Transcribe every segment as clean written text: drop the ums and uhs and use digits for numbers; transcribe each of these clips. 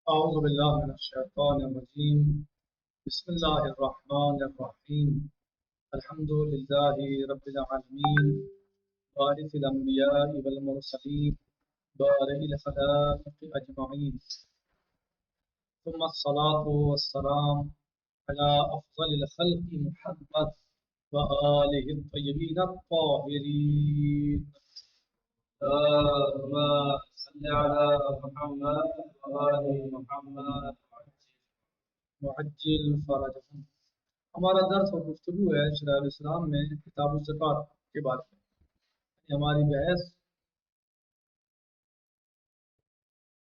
أعوذ بالله من الشيطان الرجيم. بسم الله الرحمن الرحيم. الحمد لله رب العالمين، وارث الأنبياء والمرسلين، بارئ الخلائق أجمعين، ثم الصلاة والسلام على أفضل الخلق محمد وآله الطيبين الطاهرين. اللهم صل على محمد وآل محمد معجل فرجهم. ہمارا درس اور گفتگو ہے شرح الاسلام میں کتاب الزکوٰۃ کے بارے میں. ہماری بحث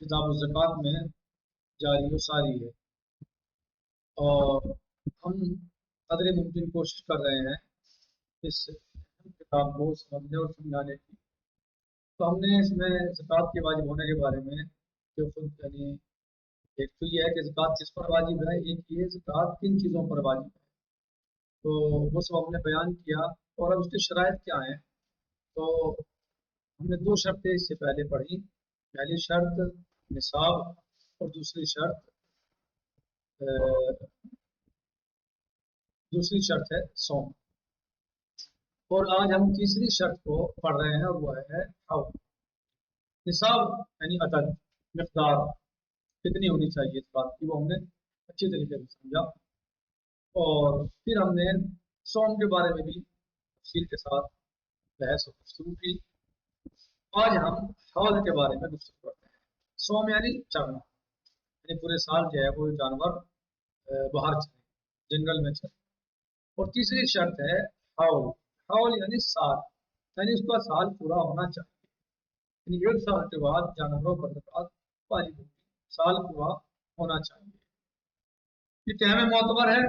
کتاب الزکوٰۃ میں جاری و ساری ہے اور ہم قدر ممکن کوشش کر رہے ہیں اس کتاب کو سمجھنے اور سمجھانے کی. تو ہم نے اس میں زکوٰۃ کے واجب ہونے کے بارے میں جو خود ایک تو یہ ہے کہ زکوٰۃ کس پر واجب ہے، ایک یہ زکوٰۃ کن چیزوں پر واجب ہے، تو وہ سب ہم نے بیان کیا اور اب اس کی شرائط کیا ہیں. تو ہم نے دو شرطیں اس سے پہلے پڑھی. پہلی شرط نصاب اور دوسری شرط ہے صوم. اور آج ہم تیسری شرط کو پڑھ رہے ہیں اور وہ ہے حول. نصاب یعنی عدد، مقدار کتنی ہونی چاہیے اس بات کی، وہ ہم نے اچھی طریقے سے سمجھا. اور پھر ہم نے صوم کے بارے میں بھی تفصیل کے ساتھ بحث و گفتگو کی. آج ہم حول کے بارے میں گفتگو کرتے ہیں. صوم یعنی چرنا، یعنی پورے سال جو ہے وہ جانور باہر چلے، جنگل میں چلے. اور تیسری شرط ہے حول. حول یعنی سال، یعنی اس کا سال پورا ہونا چاہیے، یعنی 1 سال کے بعد جانوروں پر زکوٰۃ واجب ہوگی، سال پورا ہونا چاہیے. یہ ٹائم معتبر ہے.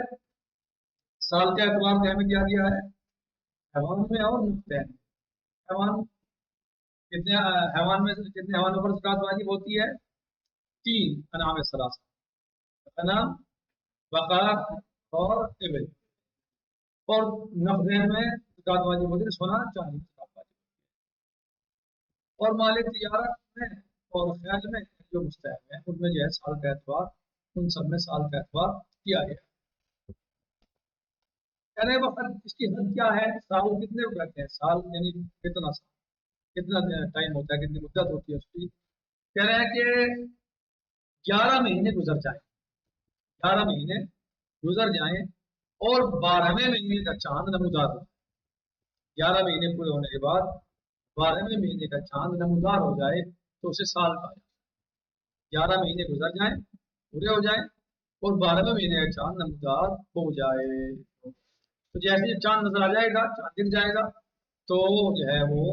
سال کا اعتبار ٹائم کیا گیا ہے حیوان میں اور نقطۂ میں. حیوان کتنے حیوانوں پر زکوٰۃ واجب ہوتی ہے؟ 3 انعام ثلاثہ، غنم، بقر اور ابل. اور نقدین میں زکوٰۃ واجب ہوتی ہے سونا چاندی کی زکوٰۃ واجب ہوتی ہے. اور مال تجارت میں اور خیال میں جو مستحق ہیں ان میں جو ہے سال کا اعتبار، ان سب میں سال کا اعتبار کیا گیا. کہنے وقت اس کی حد کیا ہے؟ سال کتنے کو کہتے ہیں؟ سال یعنی کتنا سال، کتنا ٹائم ہوتا ہے، کتنی مدت ہوتی ہے اس کی. کہہ رہے ہیں کہ 11 مہینے گزر جائیں، 11 مہینے گزر جائیں اور 12ویں مہینے کا چاند نمودار ہو. 11 مہینے پورے ہونے کے بعد 12ویں مہینے کا چاند نمودار ہو جائے تو اسے سال کہا جائے. 11 مہینے گزر جائیں، پورے ہو جائیں اور 12ویں مہینے کا چاند نمودار ہو جائے. تو جیسے چاند نظر آ جائے گا، چاند دکھ جائے گا تو جو ہے وہ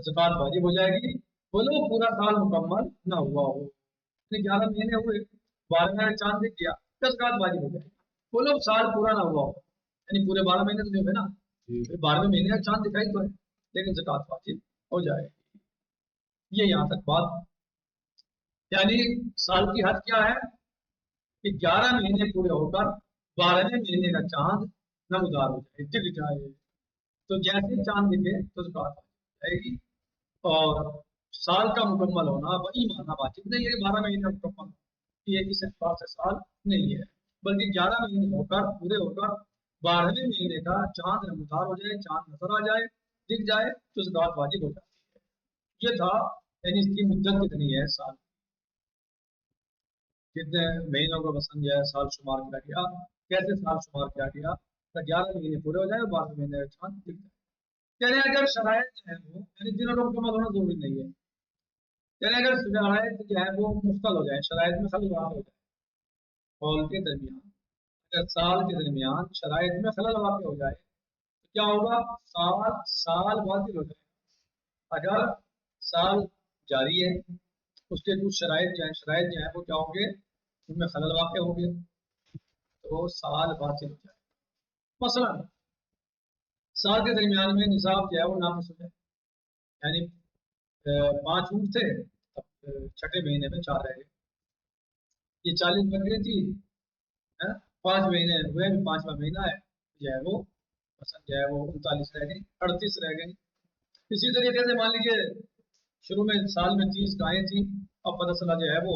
زکوٰۃ واجب ہو جائے گی، بولو پورا سال مکمل نہ ہوا ہو. 11 مہینے ہوئے، 12واں چاند دکھ گیا تو زکوٰۃ واجب ہو جائے گی. بولو سال پورا نہ ہوا ہو، یعنی پورے 12 مہینے تو نہیں ہوئے نا، 12ویں مہینے کا چاند دکھائی تو ہے لیکن زکوٰۃ واجب ہو جائے گی. یہ یہاں تک بات. یعنی سال کی حد کیا ہے کہ 11 مہینے پورے ہو کر 12ویں مہینے کا چاند نمودار ہو جائے، دکھ جائے. تو جیسے چاند دکھے تو زکوٰۃ جائے گی. اور سال کا مکمل ہونا وہی مانا واجب نہیں ہے کہ 12 مہینے مکمل، یہ اس اعتبار سے سال نہیں ہے، بلکہ 11 مہینے ہو کر پورے ہو کر 12ویں مہینے کا چاند نمودار ہو جائے، چاند نظر آ جائے، دکھ جائے تو زکوٰۃ واجب ہو جاتی ہے. یہ تھا یعنی اس کی مدت کتنی ہے سال، کتنے مہینوں کو پسند جو ہے سال شمار کیا گیا، کیسے سال شمار کیا گیا. 11 مہینے پورے ہو جائے اور 12ویں مہینے کا چاند دکھ جائے. یعنی اگر شرائط جو ہے وہ یعنی دنوں کا مکمل ہونا ضروری نہیں ہے، یعنی اگر شرائط جو ہے وہ مختل ہو جائے، شرائط میں خلل واقع ہو جائے، قول کے درمیان اگر سال کے درمیان شرائط میں خلل واقع ہو جائے تو کیا ہوگا؟ سال باطل ہو جائے. اگر سال جاری ہے، اس کے کچھ شرائط جو ہیں وہ کیا ہوں گے؟ ان میں خلل واقع ہوں گے تو سال باطل ہو جائے. مثلا سال کے درمیان میں نصاب جو ہے وہ ناقص ہو جائے، یعنی 5 اونٹ تھے، اب 6 مہینے میں 4 رہ گئے. یہ 40 بکری تھی، 5 مہینے ہوئے، 5واں مہینہ ہے جو ہے وہ مثلا جو ہے وہ 39 رہ گئی، 38 رہ گئی. اسی طریقے سے مان لیجیے شروع میں سال میں 30 گائیں تھیں، اب پتہ چلا جو ہے وہ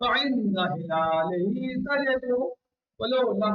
فعند هلاله تجد ولو لم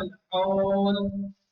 الحول,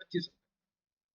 25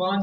5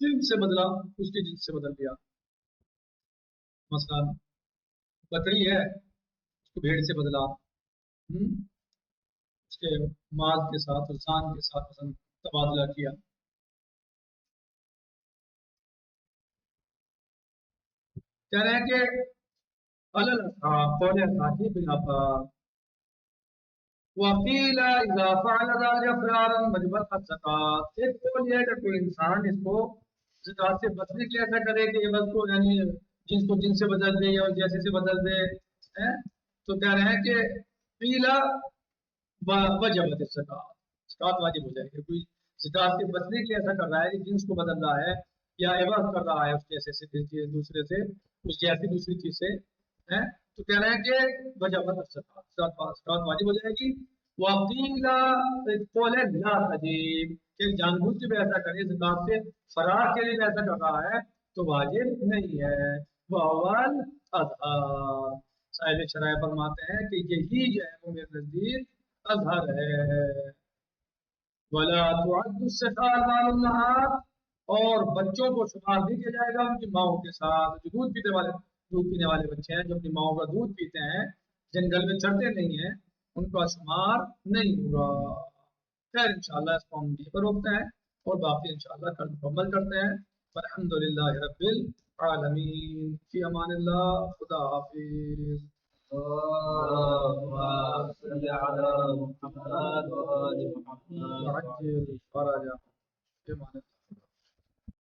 جنس سے بدلا اس کی جنس سے بدل دیا. مثلا بکری ہے اس کو بھیڑ سے بدلا، اس کے مال کے ساتھ انسان کے ساتھ مثلا تبادلہ کیا. کہہ رہے ہیں کہ قول کی بنا پر وقیل اذا فعل ذلك فرارا وجبت الزکات. ایک قول یہ ہے کہ کوئی انسان اس کو زکات سے بچنے کے لیے ایسا کرے کہ یہ بس کو یعنی جنس کو جن سے بدل دے یا جیسے سے بدل دے. تو کہہ رہے ہیں کہ قیلا وجبت الزکات، زکات واجب ہو جائے گی. کوئی زکات سے بچنے کے لیے ایسا کر رہا ہے کہ جنس کو بدل رہا ہے یا عوض کر رہا ہے اس جیسے سے دوسرے سے اس جیسی دوسری چیز سے، تو کہہ رہے ہیں کہ وجبت الزکات، زکات واجب ہو جائے گی. وقیلا قول لا تجب، کہ جان بوجھ کے بھی ایسا کرے زکات سے فرار کے لیے بھی ایسا کر رہا ہے تو واجب نہیں ہے. واول اظہار، صاحب شرائع فرماتے ہیں کہ یہی جو ہے وہ میرے نزدیک اظہر ہے. ولا تعد السقاء مال النهار، اور بچوں کو شمار نہیں کیا جائے گا ان کی ماؤں کے ساتھ. جو دودھ پینے والے بچے ہیں جو اپنی ماؤں کا دودھ پیتے ہیں، جنگل میں چرتے نہیں ہیں، ان کا شمار نہیں ہوگا. خیر انشاءاللہ اس کو ہم یہیں پر روکتے ہیں اور باقی انشاءاللہ کل مکمل کرتے ہیں. الحمد للہ رب العالمین. فی امان اللہ. خدا حافظ. اللهم صل على محمد وآل محمد وعجل فرجا. فی امان اللہ.